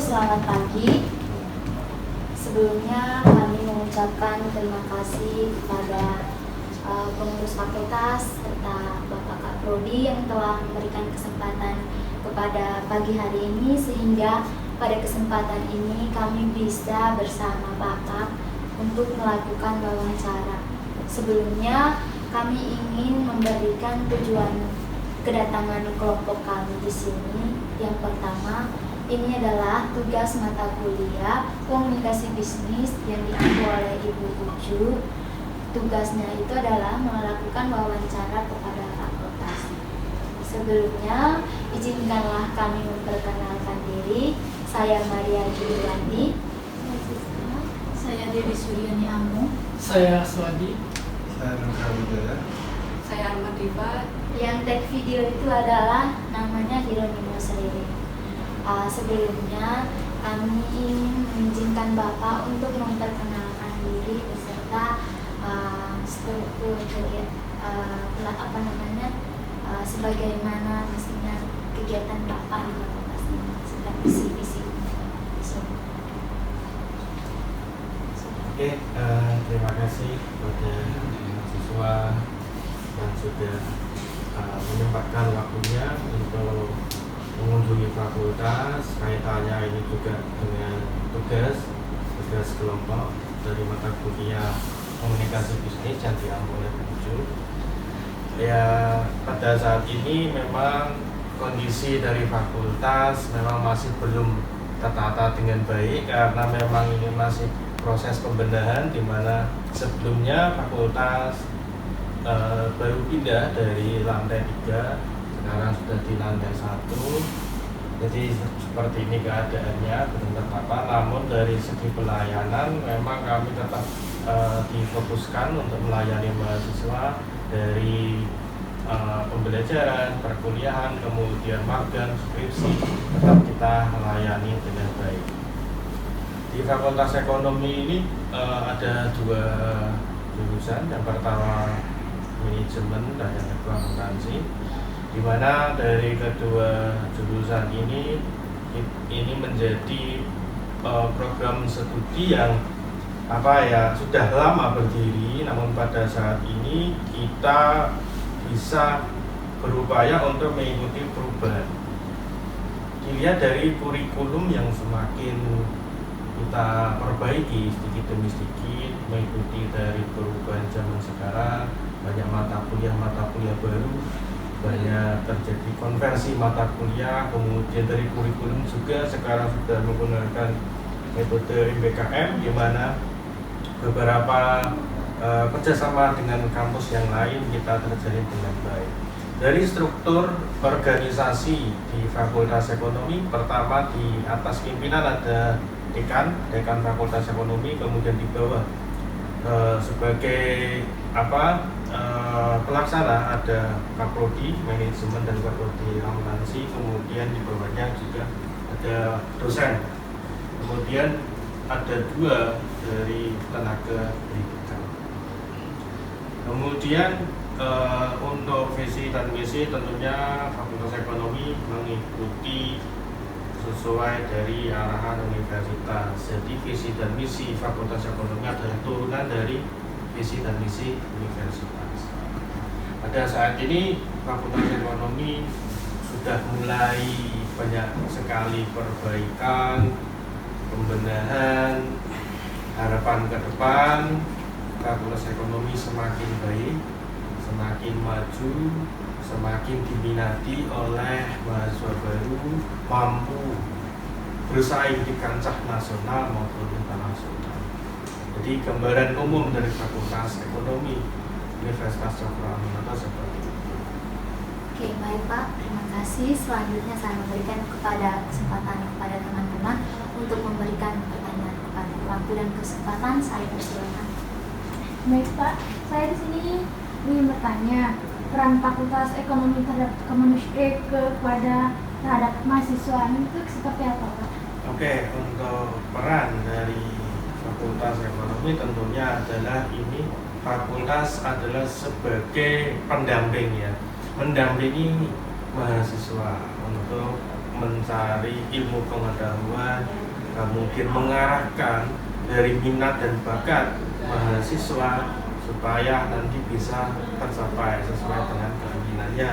selamat pagi. Sebelumnya kami mengucapkan terima kasih kepada pengurus fakultas serta Bapak Kaprodi yang telah memberikan kesempatan kepada pagi hari ini, sehingga pada kesempatan ini kami bisa bersama Bapak untuk melakukan wawancara. Sebelumnya kami ingin memberikan tujuan kedatangan kelompok kami di sini. Yang pertama, ini adalah tugas mata kuliah komunikasi bisnis yang diambil oleh Ibu Ucu. Tugasnya itu adalah melakukan wawancara kepada fakultas. Sebelumnya, izinkanlah kami memperkenalkan diri. Saya Maria Julianti. Saya Dewi Suryani Amung. Saya Swadi. Saya Nurul. Saya Ahmad Diva. Yang tag video itu adalah namanya Hieronimo Serere. Sebelumnya kami ingin mengizinkan Bapak untuk memperkenalkan diri beserta struktur sebagaimana mestinya kegiatan Bapak di fakultas ini serta visi-visi. Oke, terima kasih kepada mahasiswa yang sudah menyempatkan waktunya untuk mengunjungi fakultas. Kaitannya ini juga dengan tugas kelompok dari mata kuliah komunikasi bisnis yang diambil oleh Ucu. Ya, pada saat ini memang kondisi dari fakultas memang masih belum tertata dengan baik karena memang ini masih proses pembenahan, di mana sebelumnya fakultas baru pindah dari lantai 3, sekarang sudah di lantai 1. Jadi seperti ini keadaannya, belum tertata. Namun dari segi pelayanan memang kami tetap difokuskan untuk melayani mahasiswa dari pembelajaran, perkuliahan, kemudian magang, skripsi, tetap kita melayani dengan baik. Di Fakultas Ekonomi ini ada 2 jurusan. Yang pertama manajemen dan yang kedua akuntansi, di mana dari kedua jurusan ini menjadi program studi yang sudah lama berdiri, namun pada saat ini kita bisa berupaya untuk mengikuti perubahan. Dilihat dari kurikulum yang semakin kita perbaiki sedikit demi sedikit, mengikuti dari perubahan zaman sekarang, banyak mata kuliah baru, banyak terjadi konversi mata kuliah, kemudian dari kurikulum juga sekarang sudah menggunakan metode MBKM, di mana beberapa kerjasama dengan kampus yang lain kita terjalin dengan baik. Dari struktur organisasi di Fakultas Ekonomi, pertama di atas pimpinan ada dekan Fakultas Ekonomi, kemudian di bawah sebagai pelaksana ada Kaprodi Manajemen dan Kaprodi Akuntansi, kemudian di bawahnya juga ada dosen, kemudian ada 2 dari tenaga pendidikan. Kemudian untuk visi dan misi tentunya Fakultas Ekonomi mengikuti sesuai dari arahan universitas. Jadi visi dan misi Fakultas Ekonomi adalah turunan dari visi dan misi universitas. Pada saat ini Fakultas Ekonomi sudah mulai banyak sekali perbaikan, pembenahan. Harapan ke depan Fakultas Ekonomi semakin baik, semakin maju, semakin diminati oleh mahasiswa baru, mampu bersaing di kancah nasional maupun internasional. Jadi gambaran umum dari Fakultas Ekonomi Universitas Cokro Aminoto seperti itu. Oke, baik Pak, terima kasih. Selanjutnya saya memberikan kesempatan kepada teman-teman untuk memberikan pertanyaan kepada waktu dan kesempatan. Saya persilakan. Baik Pak, saya di sini ingin bertanya peran Fakultas Ekonomi terhadap terhadap mahasiswa itu seperti apa Pak? Oke, untuk peran dari Fakultas Ekonomi tentunya adalah ini fakultas adalah sebagai pendamping, ya, mendampingi mahasiswa untuk mencari ilmu pengetahuan, kemudian mengarahkan dari minat dan bakat mahasiswa supaya nanti bisa tercapai sesuai dengan keinginannya.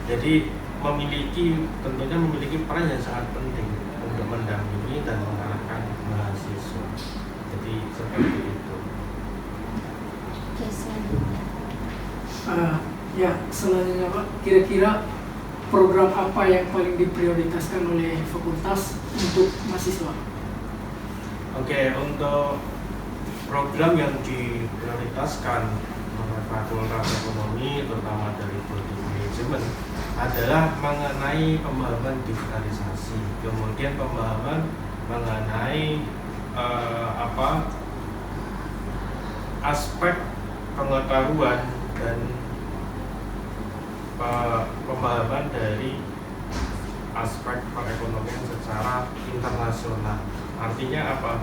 Jadi tentunya memiliki peran yang sangat penting untuk mendampingi dan mengarahkan mahasiswa. Jadi seperti itu. Oke, selanjutnya. Ya, selanjutnya Pak, kira-kira program apa yang paling diprioritaskan oleh fakultas untuk mahasiswa? Oke, untuk program yang diprioritaskan oleh Fakultas Ekonomi, terutama dari Prodi Manajemen, adalah mengenai pemahaman digitalisasi, kemudian pemahaman mengenai aspek pengetahuan dan pemahaman dari aspek perekonomian secara internasional. Artinya apa?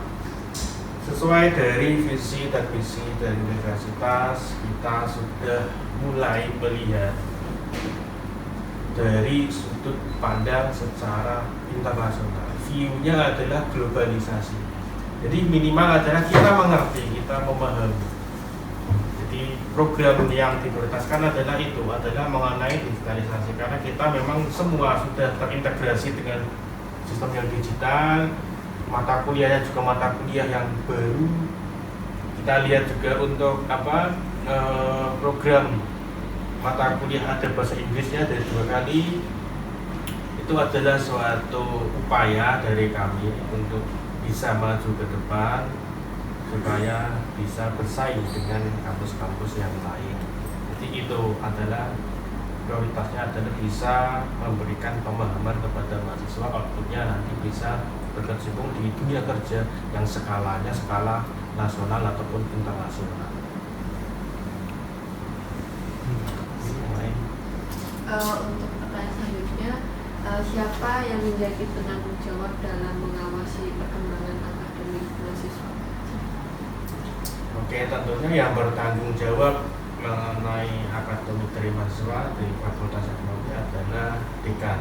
Sesuai dari visi dan misi dari universitas, kita sudah mulai melihat dari sudut pandang secara internasional. View-nya adalah globalisasi. Jadi minimal adalah kita mengerti, kita memahami. Jadi program yang diprioritaskan adalah mengenai digitalisasi, karena kita memang semua sudah terintegrasi dengan sistem yang digital. Mata kuliahnya juga mata kuliah yang baru. Kita lihat juga untuk program mata kuliah ada bahasa Inggrisnya dari 2 kali. Itu adalah suatu upaya dari kami untuk bisa maju ke depan supaya bisa bersaing dengan kampus-kampus yang lain. Jadi itu adalah prioritasnya, adalah bisa memberikan pemahaman kepada mahasiswa, outputnya nanti bisa berkecimpung di dunia kerja yang skala nasional ataupun internasional. Untuk pertanyaan selanjutnya, siapa yang menjadi penanggung jawab dalam mengawasi perkembangan akademik mahasiswa? Oke, tentunya yang bertanggung jawab mengenai akademik dari mahasiswa di Fakultas Ekonomi adalah dekan.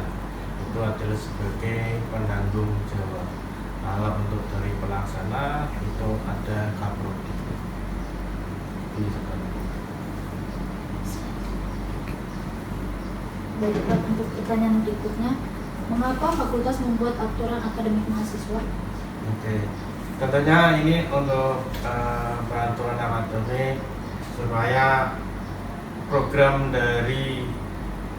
Itu adalah sebagai penanggung jawab. Kalau untuk dari pelaksana itu ada Kaprodi. Baik, Pak, untuk pertanyaan berikutnya, mengapa fakultas membuat aturan akademik mahasiswa? Oke, tentunya ini untuk peraturan akademik supaya program dari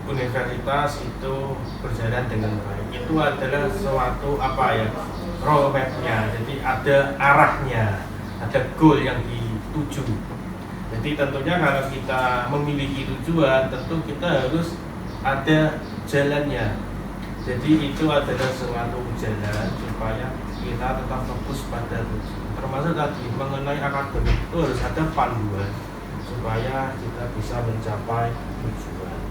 universitas itu berjalan dengan baik. Itu adalah suatu roadmap-nya. Jadi ada arahnya, ada goal yang dituju. Jadi tentunya kalau kita memiliki tujuan, tentu kita harus ada jalannya. Jadi itu adalah suatu jalan supaya kita tetap fokus pada tujuan. Termasuk tadi mengenai akademik itu harus ada panduan supaya kita bisa mencapai tujuan.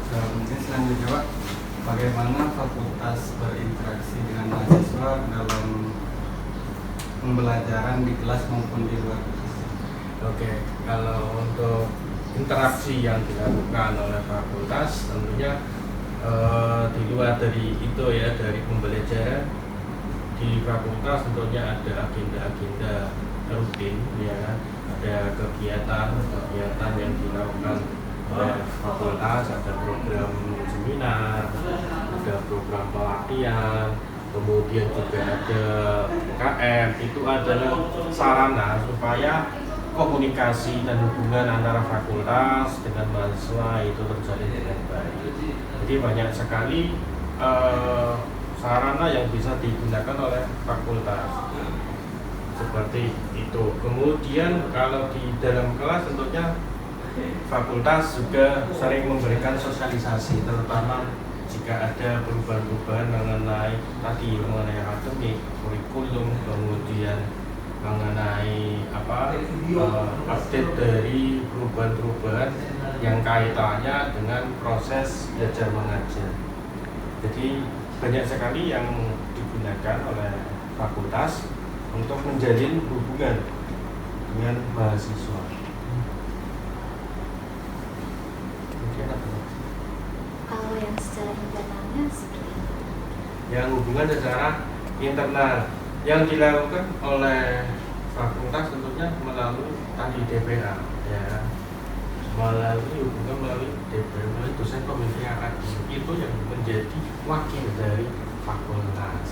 Mungkin selanjutnya Pak, bagaimana fakultas berinteraksi dengan mahasiswa dalam pembelajaran di kelas maupun di luar kelas? Oke, kalau untuk interaksi yang dilakukan oleh fakultas tentunya di luar dari itu ya, dari pembelajaran di fakultas tentunya ada agenda-agenda rutin ya kan, ada kegiatan yang dilakukan oleh fakultas, ada program seminar, ada program pelatihan, kemudian juga ada KM. Itu adalah sarana supaya komunikasi dan hubungan antara fakultas dengan mahasiswa itu terjalin dengan baik. Jadi banyak sekali sarana yang bisa digunakan oleh fakultas seperti itu. Kemudian kalau di dalam kelas tentunya fakultas juga sering memberikan sosialisasi, terutama jika ada perubahan-perubahan mengenai akademik, kurikulum, kemudian mengenai update dari perubahan-perubahan yang kaitannya dengan proses belajar mengajar. Jadi banyak sekali yang digunakan oleh fakultas untuk menjalin hubungan dengan mahasiswa. bagian apa? Kalau yang secara internalnya seperti apa? Yang hubungan secara internal yang dilakukan oleh fakultas tentunya melalui tadi DPA ya, melalui hubungan melalui DPA, melalui dosen pembimbing akademik itu yang menjadi wakil dari fakultas.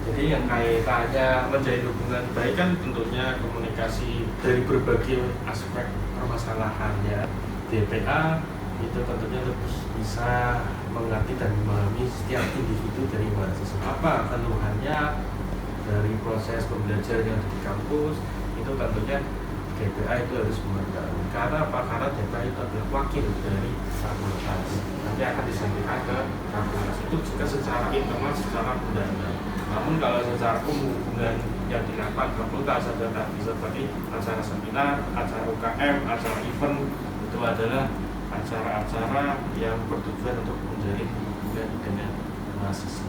Jadi yang kaitannya menjadi hubungan baik kan tentunya komunikasi dari berbagai aspek permasalahannya. DPA itu tentunya lebih bisa mengerti dan memahami setiap individu dari mahasiswa, apa keluhannya dari proses pembelajaran yang di kampus. Itu tentunya DPA itu harus mengetahui. Karena apa? Karena DPA itu adalah wakil dari fakultas, nanti akan disampaikan ke fakultas. Itu juga secara internal, secara undang-undang. Namun kalau secara hubungan yang dilakukan fakultas ada tadi seperti acara seminar, acara UKM, acara event, itu adalah acara-acara yang bertujuan untuk menjalin hubungan dengan mahasiswa.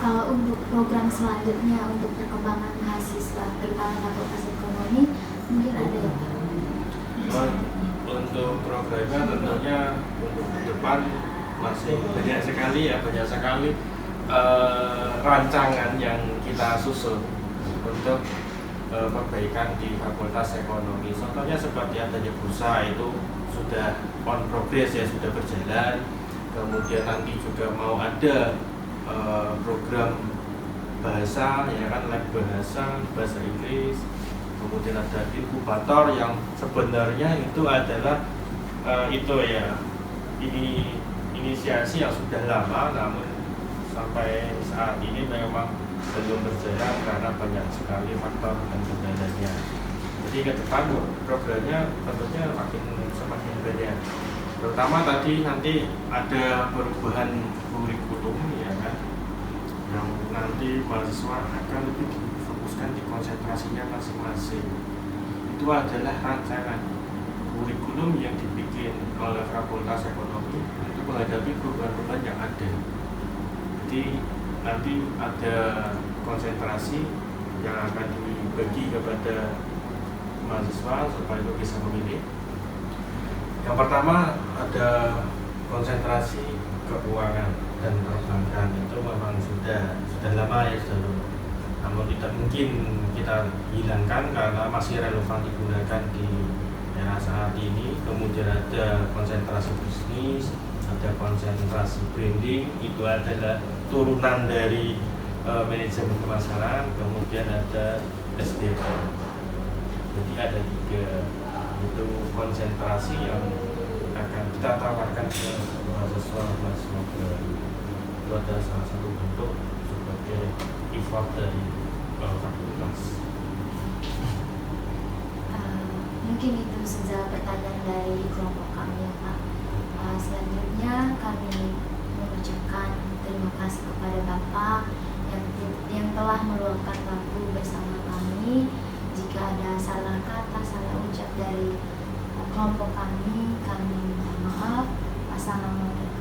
Kalau untuk program selanjutnya untuk perkembangan mahasiswa terutama Fakultas Ekonomi mungkin ada ya Pak? Untuk programnya tentunya untuk ke depan masih banyak sekali rancangan yang kita susun untuk perbaikan di Fakultas Ekonomi. Contohnya seperti adanya bursa itu sudah on progress ya, sudah berjalan. Kemudian nanti juga mau ada program bahasa ya kan, lab bahasa Inggris. Kemudian ada inkubator yang sebenarnya itu adalah ini inisiasi yang sudah lama, namun sampai saat ini memang belum berjalan karena banyak sekali faktor dan kendalanya. Jadi ke depan programnya tentunya semakin banyak. Terutama tadi nanti ada perubahan kurikulum ya kan, yang nanti mahasiswa akan lebih difokuskan di konsentrasinya masing-masing. Itu adalah rancangan kurikulum yang dibikin oleh Fakultas Ekonomi untuk menghadapi perubahan-perubahan yang ada. Jadi nanti ada konsentrasi yang akan dibagi kepada mahasiswa supaya itu bisa memilih. Yang pertama ada konsentrasi keuangan dan perbankan, itu memang sudah lama ya, sudah lama. Namun tidak mungkin kita hilangkan karena masih relevan digunakan di era saat ini. Kemudian ada konsentrasi bisnis, ada konsentrasi branding, itu adalah turunan dari manajemen pemasaran. Kemudian ada SDM. Jadi ada 3 itu konsentrasi yang akan kita tawarkan ke mahasiswa baru. Itu adalah salah satu bentuk sebagai effort dari fakultas. Mungkin itu saja pertanyaan dari kelompok kami ya Pak. Selanjutnya kami mengucapkan terima kasih kepada Bapak yang telah meluangkan waktu bersama kami. Jika ada salah kata, salah ucap dari kelompok kami minta maaf. Assalamualaikum.